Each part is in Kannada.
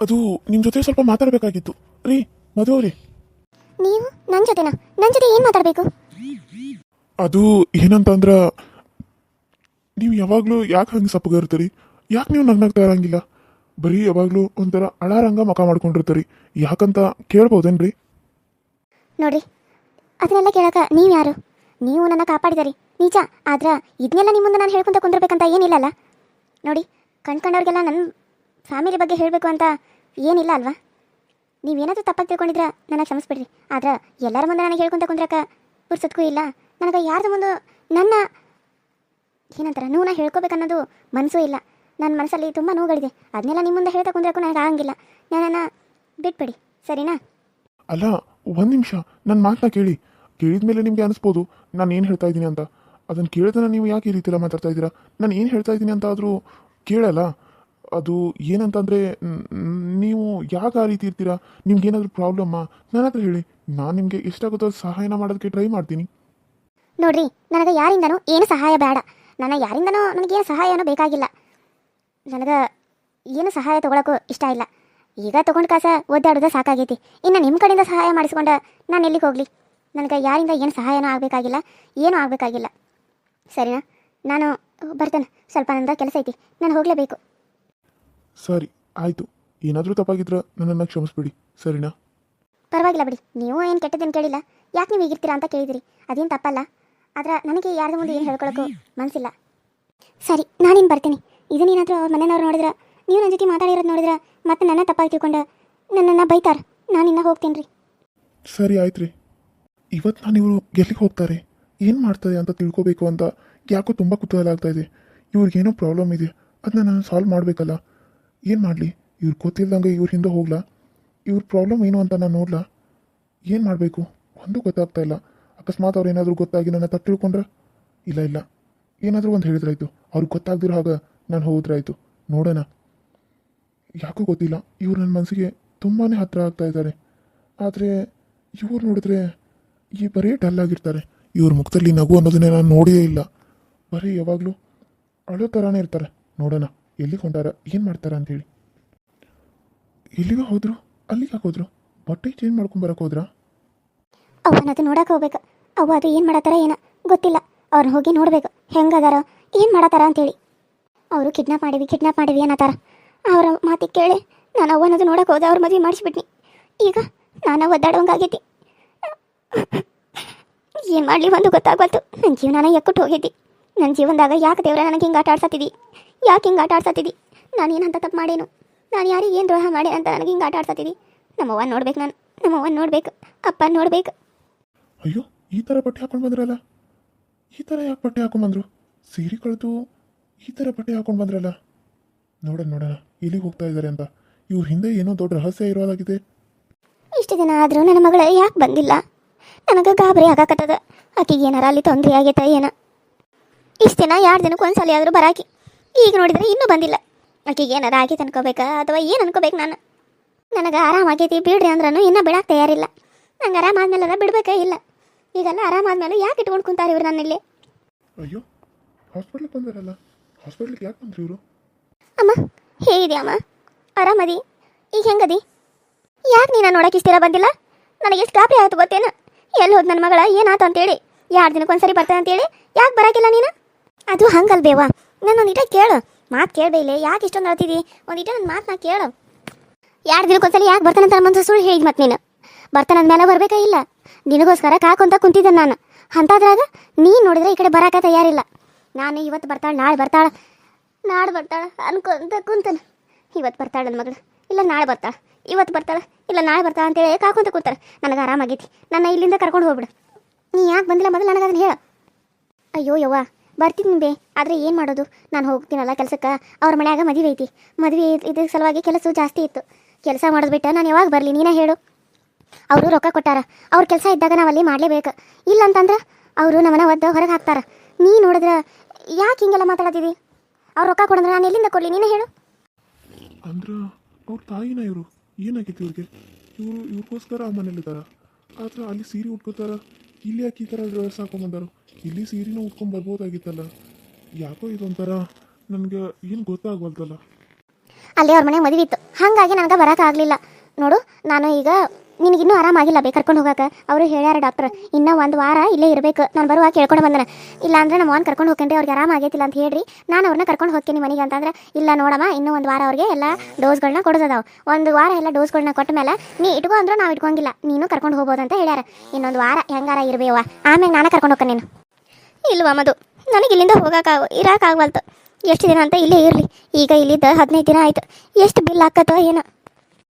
ಅದು ನಿಮ್ಮ ಜೊತೆ ಸ್ವಲ್ಪ ಮಾತಾಡಬೇಕಾಗಿತ್ತು ರೀ ಮಧು ಅವ್ರಿ. ನೀವು ನನ್ನ ಜೊತೆನಾ? ನನ್ನ ಜೊತೆ ಏನು ಮಾತಾಡಬೇಕು? ಅದು ಏನಂತಂದ್ರೆ ನೀವು ಯಾವಾಗಲೂ ಯಾಕೆ ಹಂಗೆ ಸಪ್ಪಗಿರ್ತೀರಿ? ಯಾಕೆ ನೀವು ನಗ್ನಾಗ್ತಾ ಇರಂಗಿಲ್ಲ? ಬರೀ ಯಾವಾಗಲೂ ಒಂಥರ ಅಳಾರಂಗ ಮಕ ಮಾಡ್ಕೊಂಡಿರ್ತೀರಿ, ಯಾಕಂತ ಕೇಳ್ಬೋದೇನ್ರಿ? ನೋಡ್ರಿ, ಅದನ್ನೆಲ್ಲ ಕೇಳಕ್ಕೆ ನೀವು ಯಾರು? ನೀವು ನನ್ನ ಕಾಪಾಡಿದರಿ ನಿಜ, ಆದ್ರೆ ಇದನ್ನೆಲ್ಲ ನಿಮ್ಮ ಮುಂದೆ ನಾನು ಹೇಳ್ಕೊಂತ ಕುಂದಿರ್ಬೇಕಂತ ಏನಿಲ್ಲಲ್ಲ. ನೋಡಿ, ಕಂಡ್ಕೊಂಡವ್ರಿಗೆಲ್ಲ ನನ್ನ ಫ್ಯಾಮಿಲಿ ಬಗ್ಗೆ ಹೇಳಬೇಕು ಅಂತ ಏನಿಲ್ಲ ಅಲ್ವಾ? ನೀವೇನಾದರೂ ತಪ್ಪಾಗಿ ತಿಳ್ಕೊಂಡಿದ್ರೆ ನನಗೆ ಕ್ಷಮಿಸ್ಬಿಡ್ರಿ. ಆದ್ರೆ ಎಲ್ಲರ ಮುಂದೆ ನನಗೆ ಹೇಳ್ಕೊಂತ ಕುಂದ್ರಕ್ಕೆ ಪುರ್ಸತ್ಗೂ ಇಲ್ಲ. ನನಗೆ ಯಾರ್ದು ಮುಂದೆ ನನ್ನ ಏನಂತಾರೆ ನೋವನ್ನ ಹೇಳ್ಕೊಬೇಕನ್ನೋದು ಮನಸ್ಸೂ ಇಲ್ಲ. ನನ್ನ ಮನಸ್ಸಲ್ಲಿ ತುಂಬ ನೋವುಗಳಿದೆ, ಅದನ್ನೆಲ್ಲ ನಿಮ್ಮ ಮುಂದೆ ಹೇಳ್ತಾ ಕುಂದ್ರಕ್ಕೂ ನನಗೆ ಆಗಂಗಿಲ್ಲ. ನನ್ನನ್ನು ಬಿಟ್ಬಿಡಿ, ಸರಿನಾ? ಅಲ್ಲ, ಒಂದು ನಿಮಿಷ ನನ್ನ ಮಾತನ್ನ ಕೇಳಿದ ಮೇಲೆ ನಿಮಗೆ ಅನಿಸ್ಬೋದು ನಾನು ಏನು ಹೇಳ್ತಾ ಇದ್ದೀನಿ ಅಂತ. ಅದನ್ನು ಕೇಳಿದ್ರೆ ನೀವು ಯಾಕೆ ಈ ರೀತಿ ಎಲ್ಲ ಮಾತಾಡ್ತಾ ಇದ್ದೀರಾ? ನಾನು ಏನು ಹೇಳ್ತಾ ಇದ್ದೀನಿ ಅಂತ ಆದರೂ ಕೇಳಲ್ಲ. ಅದು ಏನಂತಂದರೆ, ನೀವು ಯಾಕೆ ಆ ರೀತಿ ಇರ್ತೀರಾ? ನಿಮ್ಗೇನಾದರೂ ಪ್ರಾಬ್ಲಮ್ಮಾ? ನನ್ನ ಹತ್ರ ಹೇಳಿ, ನಾನು ನಿಮಗೆ ಎಷ್ಟಾಗುತ್ತೋ ಸಹಾಯನ ಮಾಡೋದಕ್ಕೆ ಟ್ರೈ ಮಾಡ್ತೀನಿ. ನೋಡ್ರಿ, ನನಗೆ ಯಾರಿಂದನೂ ಏನು ಸಹಾಯ ಬೇಡ. ಯಾರಿಂದನೂ ನನಗೇನು ಸಹಾಯನೂ ಬೇಕಾಗಿಲ್ಲ. ನನಗೆ ಏನು ಸಹಾಯ ತೊಗೊಳಕ್ಕೂ ಇಷ್ಟ ಇಲ್ಲ. ಈಗ ತೊಗೊಂಡು ಕಾಸ ಒದ್ದಾಡೋದು ಸಾಕಾಗೈತಿ. ಇನ್ನು ನಿಮ್ಮ ಕಡೆಯಿಂದ ಸಹಾಯ ಮಾಡಿಸ್ಕೊಂಡು ನಾನು ಎಲ್ಲಿಗೆ ಹೋಗಲಿ? ನನಗೆ ಯಾರಿಂದ ಏನು ಸಹಾಯನೂ ಆಗಬೇಕಾಗಿಲ್ಲ, ಏನೂ ಆಗಬೇಕಾಗಿಲ್ಲ. ಸರಿನಾ? ನಾನು ಬರ್ತೇನೆ, ಸ್ವಲ್ಪ ನಂದು ಕೆಲಸ ಐತಿ, ನಾನು ಹೋಗಲೇಬೇಕು. ಸರಿ, ಆಯಿತು. ಏನಾದರೂ ತಪ್ಪಾಗಿದ್ರೆ ನನ್ನನ್ನು ಕ್ಷಮಿಸ್ಬಿಡಿ, ಸರಿನಾ? ಪರವಾಗಿಲ್ಲ ಬಿಡಿ, ನೀವು ಏನು ಕೆಟ್ಟದೇನು ಕೇಳಿಲ್ಲ. ಯಾಕೆ ನೀವು ಹೀಗಿರ್ತೀರಾ ಅಂತ ಕೇಳಿದಿರಿ, ಅದೇನು ತಪ್ಪಲ್ಲ. ಆದ್ರೆ ನನಗೆ ಯಾರ್ದು ಮುಂದೆ ಏನು ಹೇಳ್ಕೊಳಕ್ಕೂ ಮನಸ್ಸಿಲ್ಲ. ಸರಿ, ನಾನೇನು ಬರ್ತೀನಿ. ಇದನ್ನೇನಾದರೂ ಅವ್ರ ಮನೆಯವ್ರು ನೋಡಿದ್ರೆ, ನೀವು ನನ್ನ ಜೊತೆ ಮಾತಾಡಿರೋದು ನೋಡಿದ್ರೆ ಮತ್ತೆ ನನ್ನ ತಪ್ಪಾಗಿ ತಿಳ್ಕೊಂಡು ನನ್ನನ್ನು ಬೈತಾರೆ. ನಾನಿನ್ನ ಹೋಗ್ತೀನಿ ರೀ. ಸರಿ, ಆಯ್ತು ರೀ. ಇವತ್ತು ನಾನು ಇವರು ಎಲ್ಲಿಗೆ ಹೋಗ್ತಾರೆ, ಏನು ಮಾಡ್ತಾರೆ ಅಂತ ತಿಳ್ಕೊಬೇಕು ಅಂತ ಯಾಕೋ ತುಂಬ ಕುತೂಹಲ ಆಗ್ತಾಯಿದೆ. ಇವ್ರಿಗೇನೋ ಪ್ರಾಬ್ಲಮ್ ಇದೆ, ಅದನ್ನ ನಾನು ಸಾಲ್ವ್ ಮಾಡಬೇಕಲ್ಲ. ಏನು ಮಾಡಲಿ? ಇವ್ರು ಗೊತ್ತಿಲ್ದಂಗೆ ಇವ್ರ ಹಿಂದೆ ಹೋಗ್ಲಾ? ಇವ್ರ ಪ್ರಾಬ್ಲಮ್ ಏನು ಅಂತ ನಾನು ನೋಡ್ಲಾ? ಏನು ಮಾಡಬೇಕು ಒಂದು ಗೊತ್ತಾಗ್ತಾ ಇಲ್ಲ. ಅಕಸ್ಮಾತ್ ಅವ್ರು ಏನಾದರೂ ಗೊತ್ತಾಗಿ ನನ್ನ ತಪ್ಪು ತಿಳ್ಕೊಂಡ್ರೆ? ಇಲ್ಲ, ಏನಾದರೂ ಒಂದು ಹೇಳಿದ್ರಾಯ್ತು. ಅವ್ರಿಗೆ ಗೊತ್ತಾಗ್ದಿರೋ ಹಾಗೆ ನಾನು ಹೋದ್ರಾಯ್ತು. ನೋಡೋಣ. ಯಾಕೋ ಗೊತ್ತಿಲ್ಲ, ಇವ್ರು ನನ್ನ ಮನಸ್ಸಿಗೆ ತುಂಬಾ ಹತ್ತಿರ ಆಗ್ತಾ ಇದ್ದಾರೆ. ಆದರೆ ಇವ್ರು ನೋಡಿದ್ರೆ ಈ ಬರೀ ಡಲ್ ಆಗಿರ್ತಾರೆ. ಇವ್ರ ಮುಖದಲ್ಲಿ ನಗು ಅನ್ನೋದನ್ನೇ ನಾನು ನೋಡಿಯೇ ಇಲ್ಲ. ಬರೀ ಯಾವಾಗಲೂ ಅಳೋ ಥರನೇ ಇರ್ತಾರೆ. ನೋಡೋಣ ಎಲ್ಲಿಗೆ ಹೊಂಟಾರ, ಏನು ಮಾಡ್ತಾರ ಅಂಥೇಳಿ. ಎಲ್ಲಿಗೆ ಹೋದ್ರು? ಅಲ್ಲಿಗೆ ಹಾಕೋದ್ರು? ಬಟ್ಟೆ ಚೇಂಜ್ ಮಾಡ್ಕೊಂಬರಕ್ಕೆ ಹೋದ್ರಾ? ಅವನದು ನೋಡಕ್ಕೆ ಹೋಗ್ಬೇಕು. ಅವ್ವ ಅದು ಏನು ಮಾಡತ್ತಾರ ಏನೋ ಗೊತ್ತಿಲ್ಲ. ಅವ್ರನ್ನ ಹೋಗಿ ನೋಡ್ಬೇಕು, ಹೆಂಗದಾರ, ಏನು ಮಾಡತ್ತಾರ ಅಂತೇಳಿ. ಅವರು ಕಿಡ್ನಾಪ್ ಮಾಡಿವಿ ಅನ್ನತ್ತಾರ. ಅವರ ಮಾತಿಗೆ ಕೇಳಿ ನಾನು ಅವ್ವನದು ನೋಡಕ್ಕೆ ಹೋದೆ, ಅವ್ರ ಮದುವೆ ಮಾಡಿಸ್ಬಿಟ್ನಿ. ಈಗ ನಾನು ಒದ್ದಾಡೋಂಗಾಗೈತಿ. ಏನು ಮಾಡಲಿ ಒಂದು ಗೊತ್ತಾಗ್ಬಲ್ತು. ನನ್ನ ಜೀವನ ಎಕ್ಕುಟ್ಟು ಹೋಗೈತಿ. ನನ್ನ ಜೀವನದಾಗ ಯಾಕೆ ದೇವ್ರ ನನಗೆ ಹಿಂಗೆ ಆಟ ಆಡ್ಸತ್ತಿದ್ದಿ? ಯಾಕೆ ಹಿಂಗೆ ಆಟ ಆಡ್ಸತ್ತಿದ್ದಿ? ನಾನು ಏನಂತ ತಪ್ಪು ಮಾಡೇನು? ನಾನು ಯಾರಿಗೆ ಏನು ದ್ರೋಹ ಮಾಡಿ ಅಂತ ನನಗೆ ಹಿಂಗೆ ಆಟ ಆಡ್ಸತ್ತಿದ್ದಿ? ನಮ್ಮವ್ವ ನೋಡ್ಬೇಕು, ನಮ್ಮವ್ವ ನೋಡ್ಬೇಕು, ಅಪ್ಪ ನೋಡ್ಬೇಕು. ಅಯ್ಯೋ, ಈ ಥರ ಬಟ್ಟೆ ಹಾಕೊಂಡು ಬಂದ್ರಲ್ಲ, ಈ ಥರ ಯಾಕೆ ಬಟ್ಟೆ ಹಾಕೊಂಡ್ಬಂದ್ರು? ಸೀರೆ ಕಳೆದು ಈ ಥರ ಬಟ್ಟೆ ಹಾಕೊಂಡು ಬಂದ್ರಲ್ಲ. ನೋಡೋಣ ಎಲ್ಲಿಗೆ ಹೋಗ್ತಾ ಇದ್ದಾರೆ ಅಂತ. ಇವ್ರ ಹಿಂದೆ ಏನೋ ದೊಡ್ಡ ರಹಸ್ಯ ಇರೋದಾಗಿದೆ. ಇಷ್ಟು ದಿನ ಆದರೂ ನನ್ನ ಮಗಳು ಯಾಕೆ ಬಂದಿಲ್ಲ? ನನಗೆ ಗಾಬರಿ ಆಗಾಕತ್ತದ. ಆಕೆಗೆ ಏನಾರ ಅಲ್ಲಿ ತೊಂದರೆ ಆಗೈತೆ ಏನೋ. ಇಷ್ಟು ದಿನ 2 ದಿನಕ್ಕೆ ಒಂದ್ಸಲ ಆದರೂ ಬರಾಕಿ, ಈಗ ನೋಡಿದರೆ ಇನ್ನೂ ಬಂದಿಲ್ಲ. ಆಕೆಗೆ ಏನಾರ ಆಗೈತೆ ಅನ್ಕೋಬೇಕಾ ಅಥವಾ ಏನು ಅನ್ಕೋಬೇಕು? ನನಗೆ ಆರಾಮಾಗೈತಿ ಬಿಡ್ರಿ ಅಂದ್ರೂ ಇನ್ನೂ ಬಿಡಕ್ಕೆ ತಯಾರಿಲ್ಲ. ನಂಗೆ ಆರಾಮಾದ್ಮೇಲೆ ಬಿಡ್ಬೇಕೇ ಇಲ್ಲ. ಈಗೆಲ್ಲ ಆರಾಮಾದ್ಮೇಲೆ ಯಾಕೆ ಇಟ್ಕೊಂಡು ಕುಂತಾರೆ ಇವ್ರು ನನ್ನಿಲ್ಲಿ? ಅಯ್ಯೋ, ಹಾಸ್ಪಿಟ್ಲಿಗೆ ಬಂದಾರಲ್ಲ, ಹಾಸ್ಪಿಟ್ಲಿಗೆ ಯಾಕೆ ಬಂದ್ರಿ ಇವರು? ಅಮ್ಮ, ಹೇಗಿದೆಯಾ ಅಮ್ಮ? ಆರಾಮದಿ? ಈಗ ಹೆಂಗದಿ? ಯಾಕೆ ನೀನು ನೋಡೋಕೆ ಇಷ್ಟಿರ ಬಂದಿಲ್ಲ? ನನಗೆ ಎಷ್ಟು ಗಾಬರಿ ಆಯ್ತು ಗೊತ್ತೇನು? ಎಲ್ಲಿ ಹೋದ್ ನನ್ನ ಮಗಳ, ಏನಾಯ್ತು ಅಂತೇಳಿ 2 ದಿನಕ್ಕೆ ಒಂದ್ಸರಿ ಬರ್ತಾನೆ ಅಂತೇಳಿ ಯಾಕೆ ಬರಾಕಿಲ್ಲ ನೀನು? ಅದು ಹಂಗಲ್ಬೇವಾ, ನನ್ನೊಂದಿಟ ಕೇಳು, ಮಾತು ಕೇಳಬೇಯಿಲ್ಲ. ಯಾಕೆ ಇಷ್ಟೊಂದು ಅಳ್ತಿದ್ದಿ? ಒಂದಿಟ ನನ್ನ ಮಾತನ್ನ ಕೇಳು. 2 ದಿನಕ್ಕೊಂದ್ಸಲಿ ಯಾಕೆ ಬರ್ತಾನಂತ ಮನ್ಸು ಸುಳ್ಳು ಹೇಳಿ ಮತ್ತೆ ನೀನು ಬರ್ತಾನಂದ ಮೇಲೆ ಬರಬೇಕಾ ಇಲ್ಲ? ನಿನಗೋಸ್ಕರ ಕಾಕೊಂತ ಕುಂತಿದ್ದೆ ನಾನು. ಅಂತಾದ್ರಾಗ ನೀನು ನೋಡಿದ್ರೆ ಈ ಕಡೆ ಬರಾಕ ತಯಾರಿಲ್ಲ. ನಾನು ಇವತ್ತು ಬರ್ತಾಳೆ, ನಾಳೆ ಬರ್ತಾಳೆ ಅನ್ಕೊಂತ ಕುಂತಾನೆ. ಇವತ್ತು ಬರ್ತಾಳೆ ನನ್ನ ಮಗಳು, ಇಲ್ಲ ನಾಳೆ ಬರ್ತಾಳೆ. ಇವತ್ತು ಬರ್ತಾಳೆ, ಇಲ್ಲ ನಾಳೆ ಬರ್ತಾಳೆ ಅಂತೇಳಿ ಕಾಕೊಂತ ಕೂತಾರೆ. ನನಗೆ ಆರಾಮಾಗೈತಿ, ನನ್ನ ಇಲ್ಲಿಂದ ಕರ್ಕೊಂಡು ಹೋಗ್ಬಿಡು. ನೀ ಯಾಕೆ ಬಂದಿಲ್ಲ ಮೊದಲು ನನಗೆ ಅದನ್ನು ಹೇಳು. ಅಯ್ಯೋ ಯವ್ವ, ಬರ್ತೀನಿ ಬೇ, ಆದರೆ ಏನು ಮಾಡೋದು? ನಾನು ಹೋಗ್ತೀನಲ್ಲ ಕೆಲಸಕ್ಕೆ. ಅವ್ರ ಮನ್ಯಾಗ ಮದುವೆ ಐತಿ. ಮದುವೆ ಇದ್ರ ಸಲುವಾಗಿ ಕೆಲಸ ಜಾಸ್ತಿ ಇತ್ತು. ಕೆಲಸ ಮಾಡೋದು ಬಿಟ್ಟು ನಾನು ಯಾವಾಗ ಬರಲಿ ನೀನೇ ಹೇಳು? ಅವರು ರೊಕ್ಕ ಕೊಟ್ಟಾರ, ಅವ್ರ ಕೆಲಸ ಇದ್ದಾಗ ನಾವು ಅಲ್ಲಿ ಮಾಡಲೇಬೇಕು. ಇಲ್ಲ ಅಂತಂದ್ರೆ ಅವರು ನಮ್ಮನ್ನ ಒದ್ದು ಹೊರಗೆ ಹಾಕ್ತಾರೆ. ನೀ ನೋಡಿದ್ರೆ ಯಾಕೆ ಹಿಂಗೆಲ್ಲ ಮಾತಾಡತ್ತಿದ್ದಿ? ಅವ್ರು ರೊಕ್ಕ ಕೊಡಂದ್ರೆ ನಾನು ಎಲ್ಲಿಂದ ಕೊಡಲಿ ನೀನೇ ಹೇಳು? ಅಂದ್ರೆ ಅವ್ರ ತಾಯಿನ ಇವರು? ಏನಾಗಿತ್ತು ಇವ್ರಿಗೆ? ಇವ್ರಿಗೋಸ್ಕರ ಆ ಮನೇಲಿದ್ದಾರ, ಆದ್ರೆ ಅಲ್ಲಿ ಸೀರೆ ಉಟ್ಕೋತಾರ, ಇಲ್ಲಿ ಯಾಕೆ ಈ ಥರ ಡ್ರೆಸ್ ಹಾಕೊಂಬಂದಾರು? ಇಲ್ಲಿ ಸೀರೆನ ಉಟ್ಕೊಂಡು ಬರ್ಬೋದಾಗಿತ್ತಲ್ಲ. ಯಾಕೋ ಇದೊಂಥರ ನನಗೆ ಏನು ಗೊತ್ತಾಗ್ವಲ್ತಲ್ಲ. ಅಲ್ಲಿ ಅವ್ರ ಮನೆಗೆ ಮದುವೆ ಇತ್ತು, ಹಾಗಾಗಿ ನನಗೆ ಬರೋಕ್ಕಾಗಲಿಲ್ಲ ನೋಡು. ನಾನು ಈಗ ನಿನಗಿನ್ನೂ ಆರಾಮಾಗಿಲ್ಲ ಬೇ ಕರ್ಕೊಂಡು ಹೋಗಕ್ಕೆ. ಅವರು ಹೇಳ್ಯಾರ ಡಾಕ್ಟರ್ ಇನ್ನೂ ಒಂದು ವಾರ ಇಲ್ಲೇ ಇರಬೇಕು. ನಾನು ಬರುವಾಗ ಕೇಳ್ಕೊಂಡು ಬಂದನ. ಇಲ್ಲ ಅಂದ್ರೆ ನಮ್ಮ ಅವ್ನು ಕರ್ಕೊಂಡು ಹೋಗ್ತೀನಿ ಅವ್ರಿಗೆ ಆರಾಮಾಗೈತಿಲ್ಲ ಅಂತ ಹೇಳ್ರಿ, ನಾನು ಅವ್ರನ್ನ ಕರ್ಕೊಂಡು ಹೋಗ್ತೀನಿ ಮನೆಗೆ ಅಂತಂದ್ರೆ, ಇಲ್ಲ ನೋಡಮ್ಮ ಇನ್ನೂ ಒಂದು ವಾರ ಅವ್ರಿಗೆ ಎಲ್ಲ ಡೋಸ್ಗಳನ್ನ ಕೊಡೋದದಾವೆ. ಒಂದು ವಾರ ಎಲ್ಲ ಡೋಸ್ಗಳನ್ನ ಕೊಟ್ಟ ಮೇಲೆ ನೀ ಇಟ್ಕೊ ಅಂದ್ರೂ ನಾವು ಇಟ್ಕೊಂಗಿಲ್ಲ, ನೀನು ಕರ್ಕೊಂಡು ಹೋಗ್ಬೋದು ಅಂತ ಹೇಳ್ಯಾರ. ಇನ್ನೊಂದು ವಾರ ಹೆಂಗಾರ ಇರ್ಬೇವ, ಆಮೇಲೆ ನಾನು ಕರ್ಕೊಂಡು ಹೋಗ್ತೀನಿ. ನೀನು ಇಲ್ವಾ ಮದು, ನನಗೆ ಇಲ್ಲಿಂದ ಇರೋಕ್ಕಾಗವಲ್ತು. ಎಷ್ಟು ದಿನ ಅಂತ ಇಲ್ಲೇ ಇರಲಿ. ಈಗ ಇಲ್ಲಿದ್ದ 15 ದಿನ ಆಯ್ತು. ಎಷ್ಟು ಬಿಲ್ ಹಾಕತ್ತೋ ಏನೋ.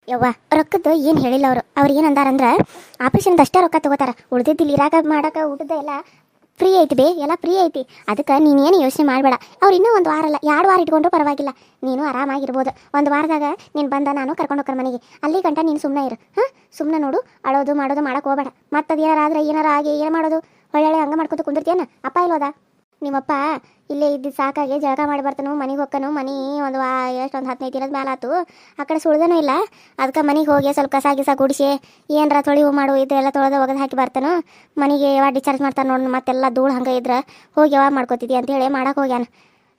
ಯವ್ವ ರೊಕ್ಕದ್ದು ಏನು ಹೇಳಿಲ್ಲ ಅವ್ರು ಏನು ಅಂದಾರಂದ್ರೆ ಆಪ್ರೇಷನ್ದು ಅಷ್ಟೇ ರೊಕ್ಕ ತೊಗೋತಾರೆ, ಉಳ್ದಿದ್ದು ಇಲ್ಲಿ ಇರಾಕ ಮಾಡೋಕೆ ಊಟದ ಎಲ್ಲ ಫ್ರೀ ಐತಿ ಬೇ, ಎಲ್ಲ ಫ್ರೀ ಐತಿ. ಅದಕ್ಕೆ ನೀನೇನು ಯೋಚನೆ ಮಾಡಬೇಡ. ಅವ್ರು ಇನ್ನೂ ಒಂದು ವಾರ ಅಲ್ಲ 2 ವಾರ ಇಟ್ಕೊಂಡ್ರು ಪರವಾಗಿಲ್ಲ, ನೀನು ಆರಾಮಾಗಿರ್ಬೋದು. ಒಂದು ವಾರದಾಗ ನೀನು ಬಂದ ನಾನು ಕರ್ಕೊಂಡು ಹೋಗ್ತಾರೆ ಮನೆಗೆ. ಅಲ್ಲಿ ಗಂಟ ನೀನು ಸುಮ್ಮನೆ ಇರು. ಸುಮ್ಮನೆ ನೋಡು, ಅಳೋದು ಮಾಡೋದು ಮಾಡೋಕೆ ಹೋಗಬೇಡ. ಮತ್ತದು ಏನಾರ ಆಗಿ ಏನು ಮಾಡೋದು, ಒಳ್ಳೆ ಹಂಗೆ ಮಾಡ್ಕೊತ ಕುಂದಿರ್ತೀಯನ. ಅಪ್ಪ ಇಲ್ವದ ನಿಮ್ಮಪ್ಪ ಇಲ್ಲೇ ಇದ್ದು ಸಾಕಾಗಿ ಜಳಕ ಮಾಡಿ ಬರ್ತಾನು, ಮನೆಗೆ ಹೋಗ್ತಾನು. ಮನೆ ಒಂದು 15 ದಿನದ ಮೇಲೆ ಆತು, ಆ ಕಡೆ ಸುಳ್ದನೂ ಇಲ್ಲ. ಅದಕ್ಕೆ ಮನೆಗೆ ಹೋಗಿ ಸ್ವಲ್ಪ ಕಸ ಗಿಸ ಗುಡಿಸಿ ಏನರ ತೊಳಿವು ಮಾಡು ಇದೆಲ್ಲ ತೊಳೆದು ಒಗೆದು ಹಾಕಿ ಬರ್ತಾನು. ಮನೆಗೆ ಯಾವಾಗ ಡಿಸ್ಚಾರ್ಜ್ ಮಾಡ್ತಾನೆ ನೋಡಿ, ಮತ್ತೆಲ್ಲ ಧೂಳು ಹಂಗೆ ಇದ್ರೆ ಹೋಗಿ ಯಾವಾಗ ಮಾಡ್ಕೋತಿದ್ದಿ ಅಂತೇಳಿ ಮಾಡಕ್ಕೆ ಹೋಗ್ಯಾನ.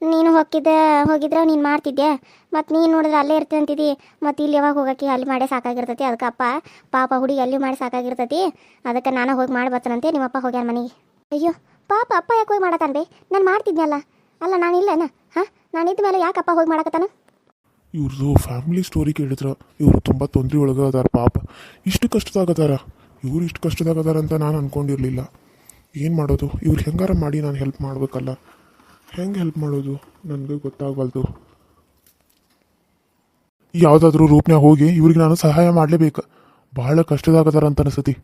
ನೀನು ಹೋಗಿದ್ರೆ ನೀನು ಮಾಡ್ತಿದ್ದೆ, ಮತ್ತು ನೀನು ನೋಡಿದ್ರೆ ಅಲ್ಲೇ ಇರ್ತೀನಿ ಅಂತಿದ್ದಿ. ಮತ್ತು ಇಲ್ಲಿ ಯಾವಾಗ ಹೋಗೋಕ್ಕೆ ಅಲ್ಲಿ ಮಾಡೇ ಸಾಕಾಗಿರ್ತೈತಿ. ಅದಕ್ಕೆ ಅಪ್ಪ ಪಾಪ ಹುಡುಗಿ ಅಲ್ಲಿ ಮಾಡಿ ಸಾಕಾಗಿರ್ತೈತಿ, ಅದಕ್ಕೆ ನಾನು ಹೋಗಿ ಮಾಡಿ ಬರ್ತಾನಂತೆ. ನಿಮ್ಮಪ್ಪ ಹೋಗ್ಯಾನ ಮನೆಗೆ. ಅಯ್ಯೋ ಪಾಪ ಅಪ್ಪ ಯಾಕೆ ಹೋಗಿ ಮಾಡತ್ತಾನ ಬೇ, ನಾನು ಮಾಡ್ತಿದ್ನಲ್ಲ. ಅಲ್ಲ ನಾನಿಲ್ಲೇನ? ನಾನಿದ್ದ ಮೇಲೆ ಯಾಕೆ ಅಪ್ಪ ಹೋಗಿ ಮಾಡಕತ್ತಾನ? ಇವ್ರದ್ದು ಫ್ಯಾಮಿಲಿ ಸ್ಟೋರಿ ಕೇಳಿದ್ರೆ ಇವರು ತುಂಬ ತೊಂದರೆ ಒಳಗೆ ಅದಾರ ಪಾಪ. ಇಷ್ಟು ಕಷ್ಟದಾಗದಾರ ಇವ್ರು, ಇಷ್ಟು ಕಷ್ಟದಾಗದಾರ ಅಂತ ನಾನು ಅಂದ್ಕೊಂಡಿರಲಿಲ್ಲ. ಏನು ಮಾಡೋದು, ಇವ್ರು ಹೆಂಗಾರ ಮಾಡಿ ನಾನು ಹೆಲ್ಪ್ ಮಾಡಬೇಕಲ್ಲ. ಹೆಂಗೆ ಹೆಲ್ಪ್ ಮಾಡೋದು ನನಗೆ ಗೊತ್ತಾಗವಲ್ದು. ಯಾವುದಾದ್ರೂ ರೂಪನ್ಯಾಗ ಹೋಗಿ ಇವ್ರಿಗೆ ನಾನು ಸಹಾಯ ಮಾಡಲೇಬೇಕು. ಭಾಳ ಕಷ್ಟದಾಗದಾರ ಅಂತ ಅನಿಸತಿ.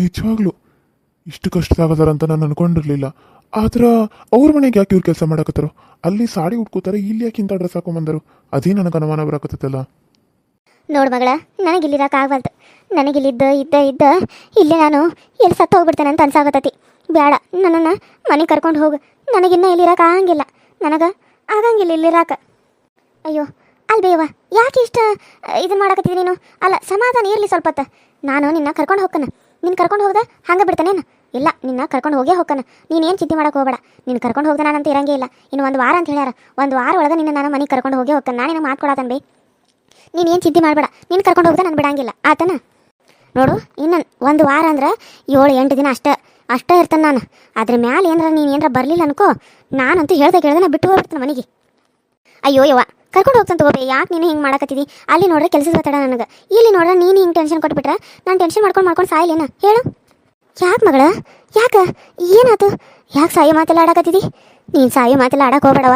ನಿಜವಾಗ್ಲೂ ಇಷ್ಟು ಕಷ್ಟದಾಗದಾರ ಅಂತ ನಾನು ಅನ್ಕೊಂಡಿರಲಿಲ್ಲ. ಆದ್ರೆ ಅವ್ರ ಮನೆಗೆ ಯಾಕೆ ಇವ್ರು ಕೆಲಸ ಮಾಡಕತ್ತಾರೋ? ಅಲ್ಲಿ ಸಾಡಿ ಉಟ್ಕೋತಾರೆ, ಇಲ್ಲಿ ಯಾಕೆ ಇಂಥ ಡ್ರೆಸ್ ಹಾಕೊಂಬಂದರು? ಅದೇ ನನಗೆ ಅನುಮಾನ ಬರಾಕತ್ತಲ್ಲ. ನೋಡು ಮಗಳ, ನನಗಿಲ್ಲಿರೋಕ್ಕಾಗವಲ್ತು. ನನಗಿಲ್ಲಿದ್ದ ಇಲ್ಲಿ ನಾನು ಎಲ್ಲಿ ಸತ್ತು ಹೋಗ್ಬಿಡ್ತೇನೆ ಅಂತ ಅನ್ಸಾಗತ್ತತಿ. ಬೇಡ, ನನ್ನನ್ನು ಮನೆಗೆ ಕರ್ಕೊಂಡು ಹೋಗು. ನನಗಿನ್ನ ಇಲ್ಲಿರೋಕೆ ಆಗಂಗಿಲ್ಲ, ನನಗೆ ಆಗಂಗಿಲ್ಲ ಇಲ್ಲಿರಾಕ. ಅಯ್ಯೋ ಅಲ್ಲಿ ಬೇವ, ಯಾಕೆ ಇಷ್ಟು ಇದನ್ನು ಮಾಡಕತ್ತಿದ್ದಿ ನೀನು? ಅಲ್ಲ ಸಮಾಧಾನ ಇರಲಿ ಸ್ವಲ್ಪ ಹೊತ್ತು. ನಾನು ನಿನ್ನ ಕರ್ಕೊಂಡು ಹೋಗ್ಕನ. ನಿನ್ನ ಕರ್ಕೊಂಡು ಹೋಗ್ದೆ ಹಂಗೆ ಬಿಡ್ತಾನೇನು? ಇಲ್ಲ, ನಿನ್ನ ಕರ್ಕೊಂಡು ಹೋಗೇ ಹೋಗ್ಕನ. ನೀನೇನು ಚಿಂತೆ ಮಾಡೋಕೆ ಹೋಗಬೇಡ. ನೀನು ಕರ್ಕೊಂಡು ಹೋಗ್ದೆ ನಾನಂತ ಇರಂಗೇ ಇಲ್ಲ. ಇನ್ನು 1 ವಾರ ಅಂತ ಹೇಳ್ಯಾರ. 1 ವಾರ ಒಳಗೆ ನಿನ್ನ ನಾನು ಮನೆಗೆ ಕರ್ಕೊಂಡು ಹೋಗೇ ಹೋಗ್ಕನ. ನಾನು ನಿನಗೆ ಮಾತು ಕೊಡತಾನೆ ಬೇ. ನೀನೇನು ಚಿಂತೆ ಮಾಡಬೇಡ. ನೀನು ಕರ್ಕೊಂಡು ಹೋಗ್ದೆ ನಾನು ಬಿಡಂಗಿಲ್ಲ ಆತನ. ನೋಡು, ಇನ್ನು 1 ವಾರ ಅಂದ್ರೆ 7-8 ದಿನ ಅಷ್ಟೇ ಇರ್ತಾನೆ ನಾನು. ಅದ್ರ ಮ್ಯಾಲೆ ನೀನು ಏನಾರ ಬರಲಿಲ್ಲ ಅನ್ಕೋ, ನಾನಂತೂ ಹೇಳ್ದೆ ನಾ ಬಿಟ್ಟು ಹೋಗ್ಬಿಡ್ತಾನೆ ಮನೆಗೆ. ಅಯ್ಯೋ ಯವ್ವ, ಕರ್ಕೊಂಡು ಹೋಗ್ತಾನೆ ತಗೋಬೇ. ಯಾಕೆ ನೀನು ಹಿಂಗೆ ಮಾಡಕತ್ತಿದ್ದಿ? ಅಲ್ಲಿ ನೋಡ್ರೆ ಕೆಲಸದ ಒತ್ತಡ ನನಗೆ, ಇಲ್ಲಿ ನೋಡ್ರೆ ನೀನು ಹಿಂಗೆ ಟೆನ್ಷನ್ ಕೊಟ್ಬಿಟ್ರೆ ನಾನು ಟೆನ್ಷನ್ ಮಾಡ್ಕೊಂಡು ಸಾಯಿಲೇನ ಹೇಳು? ಯಾಕೆ ಮಗಳ, ಯಾಕೆ ಏನಾಯ್ತು? ಯಾಕೆ ಸಾಯಿ ಮಾತೆಲ್ಲ ಆಡಕತ್ತಿದ್ದಿ? ನೀನು ಸಾಯಿ ಮಾತೆಲ್ಲ ಆಡಕ್ಕೆ ಹೋಗ್ಬೇಡವ.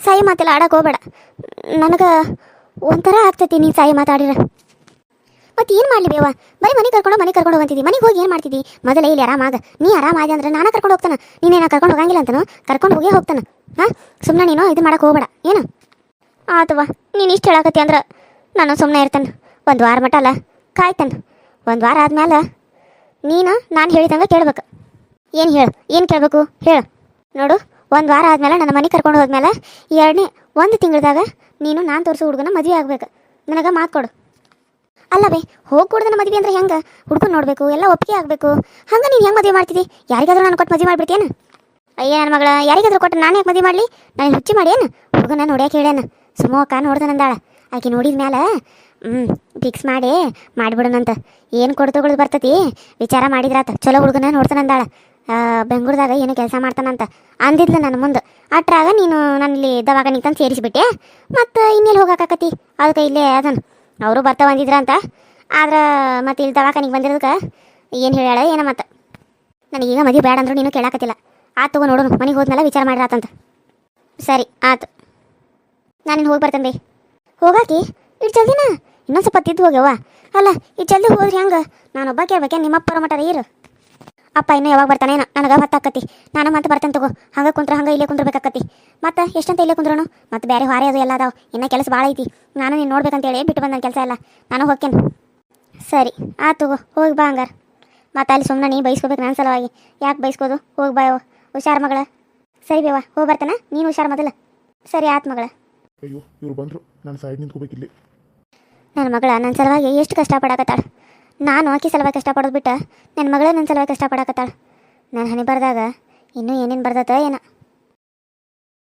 ಸಾಯಿ ಮಾತೆಲ್ಲ ಆಡಕ್ಕೆ ಹೋಗ್ಬೇಡ. ನನಗೆ ಒಂಥರ ಆಗ್ತೈತಿ ನೀನು ಸಾಯಿ ಮಾತಾಡಿರ. ಮತ್ತು ಏನು ಮಾಡಲಿ ಬೇವ? ಬರೀ ಮನೆಗೆ ಕರ್ಕೊಂಡು ಹೋಗಂತಿದ್ದಿ. ಮನೆಗೆ ಹೋಗಿ ಏನು ಮಾಡ್ತಿದ್ದಿ? ಮೊದಲೇ ಇಲ್ಲಿ ಆರಾಮಾಗ. ನೀ ಆರಾಮಾಗಿ ಅಂದ್ರೆ ನಾನು ಕರ್ಕೊಂಡು ಹೋಗ್ತಾನೆ. ನೀನೇನ ಕರ್ಕೊಂಡು ಹೋಗಂಗಿಲ್ಲ ಅಂತನೋ? ಕರ್ಕೊಂಡು ಹೋಗೇ ಹೋಗ್ತಾನೆ. ಸುಮ್ಮನೆ ನೀನು ಇದು ಮಾಡಕ್ಕೆ ಹೋಗ್ಬೇಡ ಏನು? ಆತವ, ನೀನು ಇಷ್ಟು ಹೇಳಕತ್ತಿ ಅಂದ್ರೆ ನಾನು ಸುಮ್ಮನೆ ಇರ್ತಾನೆ. 1 ವಾರ ಮಟ್ಟ ಅಲ್ಲ ಕಾಯ್ತಾನೆ. 1 ವಾರ ಆದ್ಮೇಲೆ ನೀನು ನಾನು ಹೇಳಿದಂಗೆ ಕೇಳ್ಬೇಕು. ಏನು ಕೇಳಬೇಕು ಹೇಳು? ನೋಡು, 1 ವಾರ ಆದಮೇಲೆ ನನ್ನ ಮನೆಗೆ ಕರ್ಕೊಂಡು ಹೋದ್ಮೇಲೆ 1 ತಿಂಗಳದಾಗ ನೀನು ನಾನು ತೋರಿಸೋ ಹುಡುಗನ ಮದುವೆ ಆಗ್ಬೇಕು. ನನಗೆ ಮಾತು ಕೊಡು. ಅಲ್ಲವೇ ಹೋಗ್ಕೊಡ್ದನ ಮದುವೆ ಅಂದ್ರೆ ಹೆಂಗೆ? ಹುಡ್ಕೊಂಡು ನೋಡಬೇಕು, ಎಲ್ಲ ಒಪ್ಪಿಗೆ ಆಗಬೇಕು. ಹಂಗೆ ನೀನು ಹೆಂಗೆ ಮದುವೆ ಮಾಡ್ತಿದ್ದಿ? ಯಾರಿಗಾದ್ರೂ ನಾನು ಕೊಟ್ಟು ಮದುವೆ ಮಾಡಿಬಿಡ್ತೇನು? ಅಯ್ಯ ನನ್ನ ಮಗಳ, ಯಾರಿಗಾದ್ರೂ ಕೊಟ್ಟು ನಾನು ಯಾಕೆ ಮದುವೆ ಮಾಡಲಿ? ನಾನು ಹುಚ್ಚಿ ಮಾಡಿ ಏನು? ಹುಡುಗನ ನೋಡ್ಯಾಕೆ ಹೇಳ್ಯಾನ. ಸುಮೋಕ ನೋಡ್ದನಂದಾಳ. ಆಕೆ ನೋಡಿದ ಮೇಲೆ ಫಿಕ್ಸ್ ಮಾಡಿಬಿಡೋಣಂತ. ಏನು ಕೊಡ್ತಗೊಳ್ದು ಬರ್ತತಿ ವಿಚಾರ ಮಾಡಿದ್ರಾತ. ಚಲೋ ಹುಡುಗನ ನೋಡ್ತಾನಂದಾಳ. ಬೆಂಗಳೂರದಾಗ ಏನು ಕೆಲಸ ಮಾಡ್ತಾನಂತ ಅಂದಿದ್ಲು ನನ್ನ ಮುಂದೆ. ಅಟ್ರಾಗ ನೀನು ನನ್ನಲ್ಲಿ ದವಾಖಾನಿಗೆ ತಂದು ಸೇರಿಸಿಬಿಟ್ಟೆ. ಮತ್ತು ಇನ್ನೆಲ್ಲಿ ಹೋಗಾಕತಿ? ಅದಕ್ಕೆ ಇಲ್ಲೇ ಅದನ್ನು ಅವರು ಬರ್ತಾ ಬಂದಿದ್ರಂತ. ಆದ್ರೆ ಮತ್ತು ಇಲ್ಲಿ ದವಾಖಾನಿಗೆ ಬಂದಿರೋದಕ್ಕೆ ಏನು ಹೇಳ್ಯಾಳ ಏನೋ. ಮತ್ತು ನನಗೀಗ ಮದುವೆ ಬೇಡ ಅಂದ್ರು ನೀನು ಕೇಳಾಕತ್ತಿಲ್ಲ. ಆತು ತಗೋ, ನೋಡೋಣ ಮನೆಗೆ ಹೋದ್ಮೇಲೆ ವಿಚಾರ ಮಾಡಿರಾತಂತ. ಸರಿ ಆತು, ನಾನಿನ್ನು ಹೋಗಿ ಬರ್ತೇನೆ ಬೇ. ಹೋಗಾಕಿ ಇಟ್ಟು ಜಲ್ದಿನ? ಇನ್ನೊಂದು ಸ್ವಲ್ಪ ತಿದ್ದು ಹೋಗ್ಯವ. ಅಲ್ಲ ಇಟ್ಟು ಜಲ್ದಿ ಹೋದ್ರಿ ಹೆಂಗೆ? ನಾನು ಒಬ್ಬಾಕೆ ಇರ್ಬೇಕೆ? ನಿಮ್ಮಪ್ಪರ ಮಟ್ಟ ಇರು. ಅಪ್ಪ ಇನ್ನೂ ಯಾವಾಗ ಬರ್ತಾನೇನೋ? ನನಗೆ ಹೊತ್ತಾಕತಿ. ನಾನು ಮತ್ತೆ ಬರ್ತೇನೆ ತಗೋ. ಹಂಗೆ ಕುಂತ್ರೆ ಹಂಗೆ ಇಲ್ಲೇ ಕುಂದ್ರಬೇಕಾಕತಿ. ಮತ್ತು ಎಷ್ಟಂತ ಇಲ್ಲೇ ಕುಂದ್ರೋನು? ಮತ್ತು ಬೇರೆ ಹೊರೆ ಅದು ಎಲ್ಲ ಅದಾವೆ. ಇನ್ನೂ ಕೆಲಸ ಭಾಳ ಐತಿ. ನಾನು ನೀನು ನೋಡ್ಬೇಕಂತೇಳಿ ಬಿಟ್ಟು ಬಂದ ಕೆಲಸ ಎಲ್ಲ. ನಾನು ಹೋಗ್ತೇನೆ. ಸರಿ ಆತು ತಗೋ, ಹೋಗಿ ಬಾ ಹಂಗಾರೆ. ಮತ್ತು ಅಲ್ಲಿ ಸುಮ್ಮನೆ ನೀ ಬೈಸ್ಕೋಬೇಕು ನನ್ನ ಸಲುವಾಗಿ. ಯಾಕೆ ಬೈಸ್ಕೋದು? ಹೋಗಿ ಬಾ ಹುಷಾರು ಮಗಳ. ಸರಿ ಬೇವ, ಹೋಗಿ ಬರ್ತಾನೆ. ನೀನು ಹುಷಾರು ಮೊದಲು. ಸರಿ ಆತು ಮಗಳ. ಅಯ್ಯೋ ಇವ್ರು ಬಂದರು, ನಾನು ಸೈಡ್ ನಿಂತ್ಕೋಬೇಕಿಲ್ಲಿ. ನನ್ನ ಮಗಳ ನನ್ನ ಸಲುವಾಗಿ ಎಷ್ಟು ಕಷ್ಟಪಡಕತ್ತಾಳ. ನಾನು ಆಕಿ ಸಲುವಾಗಿ ಕಷ್ಟಪಡೋದು ಬಿಟ್ಟು ನನ್ನ ಮಗಳೇ ನನ್ನ ಸಲುವಾಗಿ ಕಷ್ಟಪಡಕತ್ತಾಳ. ನಾನು ಹನಿ ಬರ್ದಾಗ ಇನ್ನೂ ಏನೇನು ಬರ್ತೈತೆ ಏನೋ.